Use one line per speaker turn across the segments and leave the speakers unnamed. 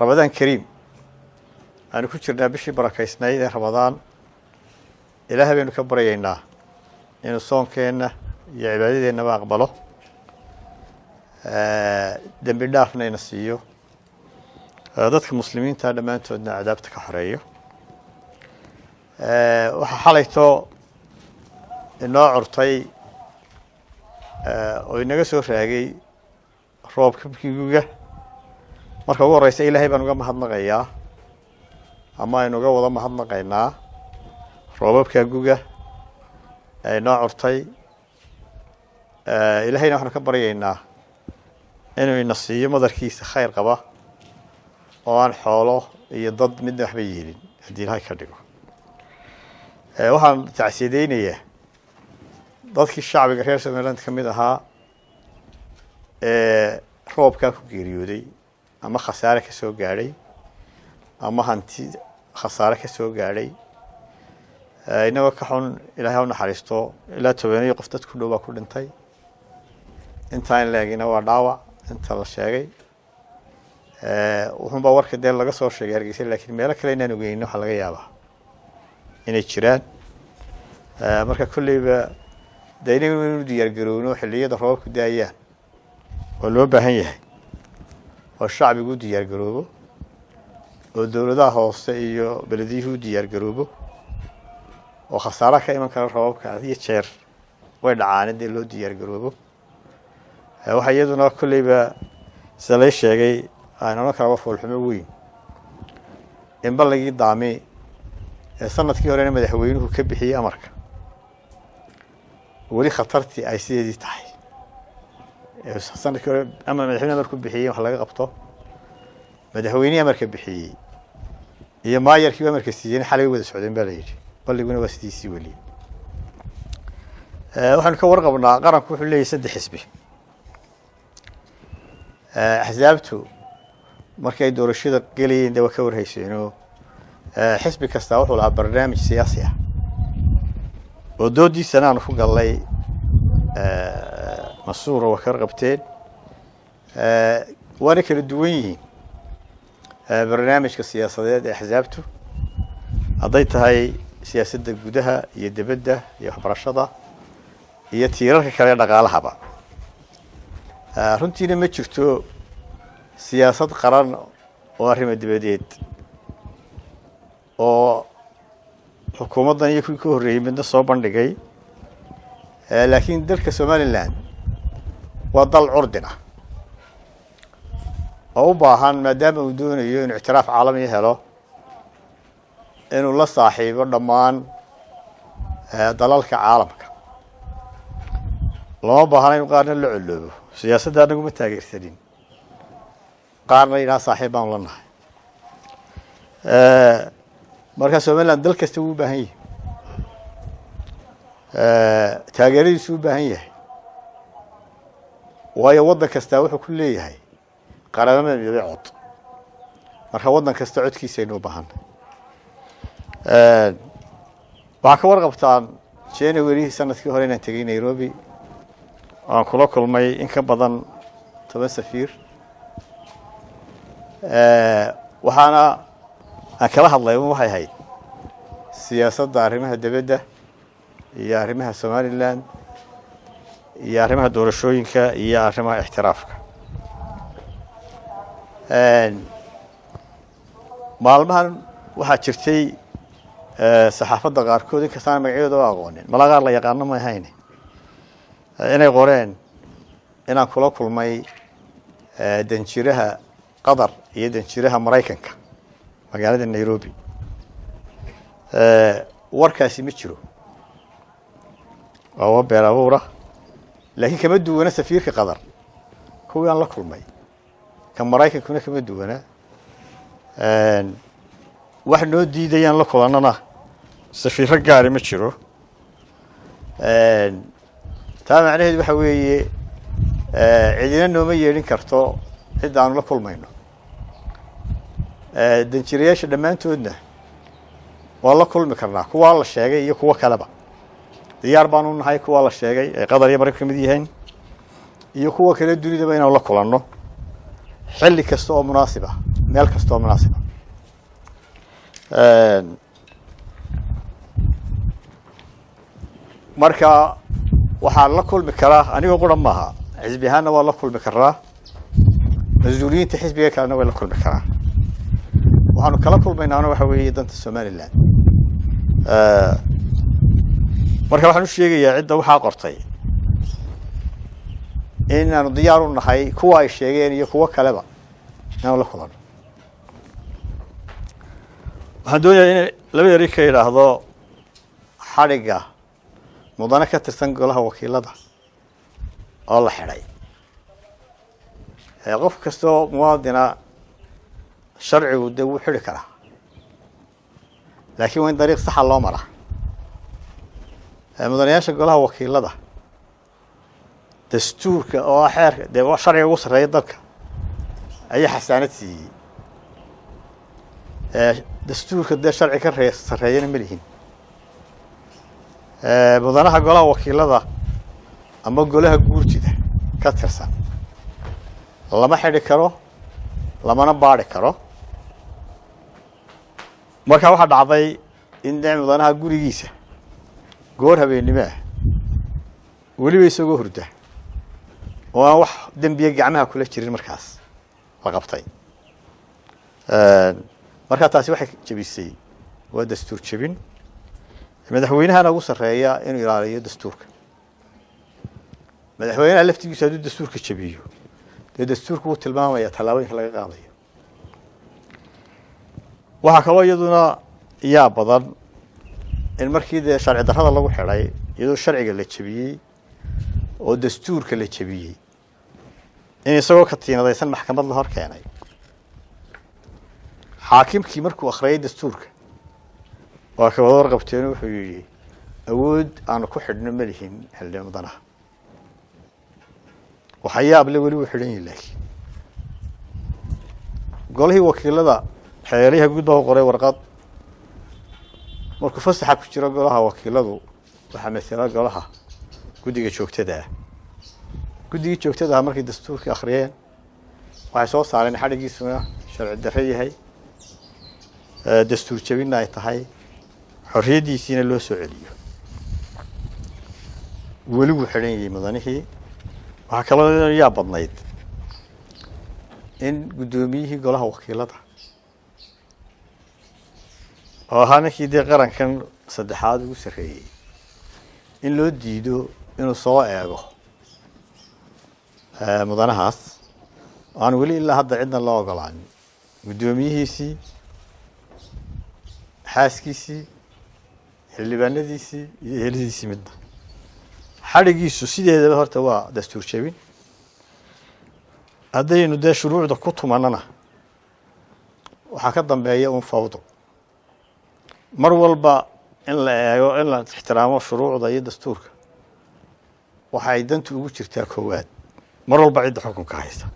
رمضان كريم أنا كنت شرنا بشي بركة سنايد رمضان إلهي بينو كبرينا إنه صون كينا يعبادي إنه ما أقبله دم بدافنا ينسيه ضدك المسلمين تانا ما أنتوا أدنى عذابتك حرية وحاليتو إنه عرطي وإنه سوف راقي روب كبكيوغا marka ugu horeysa Ilaahay baan uga mahadnaqayaa ama aynu uga wada mahadnaqaynaa roobabka guga ee noo curtay Ilaahayna waxaan ka baryaynaa inuu ina siiyo madarkiisa khayr qaba oo aan xoolo iyo dad mid waxba yeelin hadii Ilaahay ka dhigo waxaan tacsiideynayaa dadkii shacbiga reer Soomaaliland kamid ahaa roobka ku geeriyooday ama khasaare ka soo gaaray ama hanti khasaare ka soo gaaray inaga ka xun Ilaahay u naxariisto ilaa 12 qof dad ku dhow ku dhintay intaan laagina waa dhaawac inta la sheegay wuxuu baa warka deel laga soo sheegay Hargeysa laakiin meel kale inaan ogeeyno waxa laga yaabaa inay jiraan marka kulliba deynaynu diyaar garowno xilliyada roobku daayaan oo loo baahan yahay والشعب يقول ديار جروبه والدولة هوسة إيو بلديه ديار جروبه وخسارة كأيما كان الرواب كعادية شير ويدعان ديلو ديار جروبه وحيدنا كل يبقى سليش شيء أنا كرافة فول حموين إن بلغي دعمي سنة كيورين مدحوين وكبحي أمريكا ولي خطرتي أي سيدي دي تحي سنة كيورين أما مدحوين أمريكا بحيي وحلاقي قبطه مدحويني أمريكا بحيي هي ما يركب أمريكا السيدين حالي وذا سعودين بلايجي بلغونا واسديسي ولي وحن كورقة بنا قرن كوح اللي يسد حسبي أحزابته مركي دور الشيطة قلي دوا كور هيسينو حسبي كستاوح ولا برنامج سياسي ودودي سنة نفوق الله مصورة وكرقبتين وارك الدويني برنامج كسياسات أحزابته قضيت هاي سياسة جودها يدبده يحبرشضة يتيرك كرينا قالها بقى runtii ma jirto siyaasad qaran oo arrimo dibadeed oo xukuumaddan iyo kuwii ka horreeyay midna soo bandhigay laakiin dalka Somaliland waa dal curdin ah oo u baahan maadaama uu doonayo inuu ictiraaf caalami helo inuu la saaxiibo dhammaan dalalka caalamka loo baahan inuu qaarna la culoobo siyaasadda anagu ma taageersanin qaarna ila saaxiibaan la nahay marka Somaliland dal kasta uu baahan yahay taageeradiisu u baahan yahay waayo waddan kasta wuxuu ku leeyahay qaranimada iyo cod marka waddan kasta codkiisa inuu baahan waxa ka warqabtaan January sanadkii hore inaan tagay Nairobi aan kula kulmay in ka badan 10 safiir waxaana aan kala hadlay waxay ahayd siyaasadda arrimaha dibadda iyo arrimaha Somaliland iyo arrimaha doorashooyinka iyo arrimaha ixtiraafka maalmahan waxa jirtay saxaafadda qaarkood ka saan magacyadooda aqoonin malaga la yaqaan ma ahayn inay qoreen inaan kula kulmay danjiraha Qatar iyo danjiraha Mareykanka magaalada Nairobi warkaasi ma jiro oo beerabuura laakiin kama duwana safiirka Qatar kuwii aan la kulmay kan Mareykankuna kama duwana wax noo diidayaan la kulanana safiirka gaari ma jiro taa macnaheedu waxa weeye cidina nooma yeelin karto cid aan la kulmayno danjirayaasha dhamaantoodna waa la kulmi karnaa kuwa la sheegay iyo kuwa kaleba diyaar baan u nahay kuwa la sheegay ee Qatar iyo Mareykanka mid yihiin iyo kuwa kale dunida inaan la kulanno xilli kasta oo munaasib ah meel kastoo munaasiba marka waxaa la kulmi karaa anigoo quran maaha xisbi ahaanna waa la kulmi karaa mas-uuliyiinta xisbiga kalena way la kulmi karaa waxaanu kala kulmaynaana waxa weeye danta somaliland marka waxaan u sheegayaa cidda waxaa qortay inaanu diyaar u nahay kuwa ay sheegeen iyo kuwo kaleba inaanu la kulano waxaan doonayaa in laba eri ka yidhaahdo xadhigga mudane ka tirsan golaha wakiilada oo la xidhay qof kastoo muwaadina sharcigu dee wuu xidhi karaa laakiin waa in dariiq saxa loo maraa mudanayaasha golaha wakiilada dastuurka oo xeerka dee sharciga ugu sarreeya dalka ayaa xasaanad siiyey dastuurka dee sharci ka sarreeyana ma lihin mudanaha golaha wakiilada ama golaha guurtida ka tirsan lama xidhi karo lamana baadhi karo marka waxaa dhacday in dee mudanaha gurigiisa goor habeennimo ah weliba isagoo hurda oo aan wax dembiya gacmaha kula jirin markaas la qabtay markaa taasi waxay jebisay waa dastuur jebin madaxweynahana ugu sarreeya inuu ilaaliyo dastuurka madaxweynaha laftigiisu hadduu dastuurka jebiyo dee dastuurka wuu tilmaamaya tallaabooyinka laga qaadayo waxaa kaloo iyaduna yaa badan in markii dee sharci darrada lagu xidhay iyadoo sharciga la jebiyey oo dastuurka la jebiyey in isagoo katiinadaysan maxkamad la hor keenay xaakimkii markuu akhriyay dastuurka waa ka wada warqabteen wuxuu yidhi awood aanu ku xidhno ma lihin xildhibaan mudanaha waxa yaable weli wuu xidhan yahi laakiin golihii wakiilada xeeryaha guud baa u qoray warqad markuu fasaxa ku jiro golaha wakiiladu waxaa masala golaha guddiga joogtada ah guddigii joogtada ah markay dastuurkii akhriyeen waxay soo saareen xadhigiisuna sharci darre yahay dastuur jebinna ay tahay xorriyaddiisiina loo soo celiyo weli wuu xidhan yahay mudanihii waxaa kaloo yaa badnayd in guddoomiyihii golaha wakiilada oo ahaa ninkii dee qarankan saddexaad ugu sarreeyey in loo diido inuu soo eego mudanahaas aan weli ilaa hadda cidna loo ogolaanin guddoomiyihiisii xaaskiisii xildhibaanadiisii iyo eheladiisii midna xadhigiisu sideedaba horta waa dastuur jebin haddaynu dee shuruucda ku tumanana waxaa ka dambeeya un fawdo mar walba in la eego in la ixtiraamo shuruucda iyo dastuurka waxay dantu ugu jirtaa koowaad mar walba cidda xukunka haysa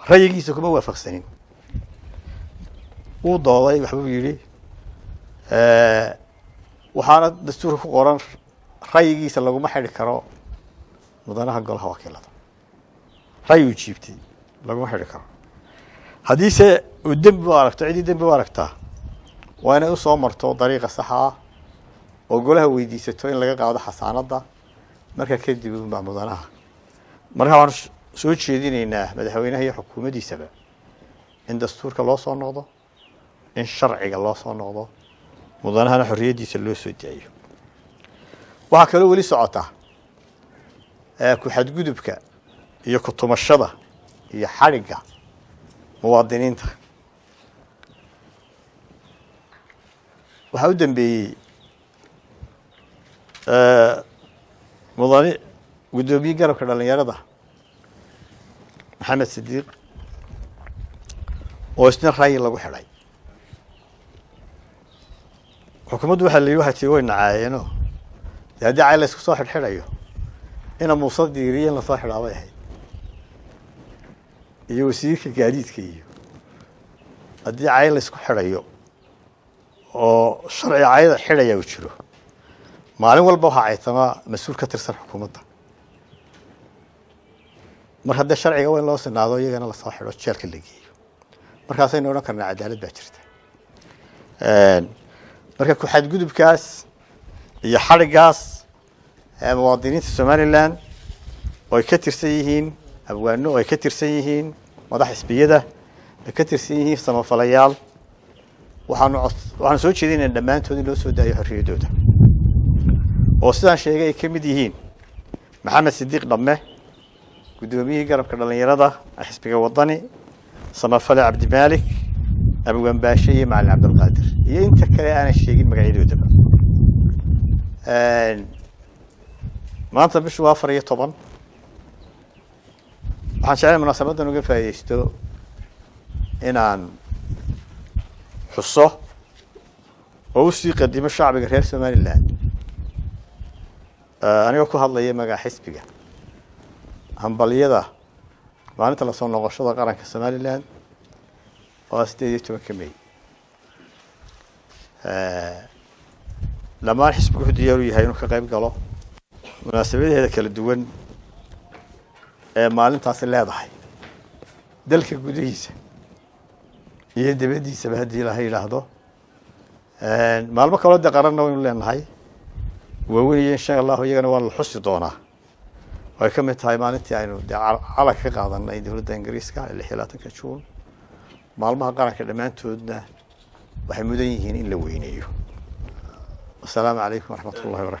rayigiisa kuma waafaqsanin wuu dooday waxbuu yidhi waxaana dastuurka ku qoran rayigiisa laguma xidhi karo mudanaha golaha wakiilada rayi uu jiibtay laguma xidhi karo haddiise uu dembi u aragto ciddii dembi u aragtaa waa inay usoo marto dariiqa saxa ah oo golaha weydiisato in laga qaado xasaanadda marka kadib unbaa mudanaha marka waxaan soo jeedinaynaa madaxweynaha iyo xukuumaddiisaba in dastuurka loo soo noqdo in sharciga loo soo noqdo mudanahana xorriyaddiisa loo soo daayo waxaa kaloo weli socota ku-xadgudubka iyo ku-tumashada iyo xadhigga muwaadiniinta waxaa u dambeeyey mudane guddoomiye garabka dhalinyarada maxamed sidiiq oo isna rayi lagu xidhay xukuumaddu waxaa la yidhi waxaa tii way nacaayeenoo dee haddii cay la isku soo xidhxidhayo ina muuse diiriya in lasoo xidhaa bay ahayd iyo wasiirka gaadiidka iyo haddii cay la isku xidhayo oo sharci cayada xidhaya uu jiro maalin walba waxaa caytamaa mas-uul ka tirsan xukuumadda mar haddee sharciga waa in loo sinaado iyagana lasoo xidho jeelka la geeyo markaasaynu odhan karnaa cadaalad baa jirta marka ku xadgudubkaas iyo xadhigaas muwaadiniinta somaliland oo ay ka tirsan yihiin abwaano oo ay ka tirsan yihiin madax xisbiyada ay ka tirsan yihiin samafalayaal waxaanu soo jeedinayna dhammaantood in loo soo daayo xorriyaddooda oo sidaan sheegay ay ka mid yihiin maxamed sidiiq dhamme guddoomiyihii garabka dhallinyarada xisbiga wadani samafale cabdimaalik abwaan baashe iyo macalin cabdilqaadir iyo inta kale aanan sheegin magacyadoodaba maanta bishu waa 14 waxaan jeclahay munaasabadan uga faa'iidaysto inaan xuso oo u sii qadimo shacbiga reer somaliland anigoo ku hadlaya magaca xisbiga hambaliyada maalinta lasoo noqoshada qaranka somaliland oo 18 May dhammaan xisbigu wuxuu diyaar u yahay inuu ka qayb galo munaasabadeeda kala duwan ee maalintaasi leedahay dalka gudihiisa iyo dibaddiisaba haddii ilaahay yidhaahdo maalmo kaloo dee qaranna waynu leenahay waaweyn insha allahu iyagana waa la xusi doonaa way ka mid tahay maalintii aynu dee calanka ka qaadanay dowladda ingiriiska 16 Juun maalmaha qaranka dhammaantoodna waxay mudan yihiin in la weyneeyo. Assalaamu calaykum waraxmatullaahi wabarakaatuh.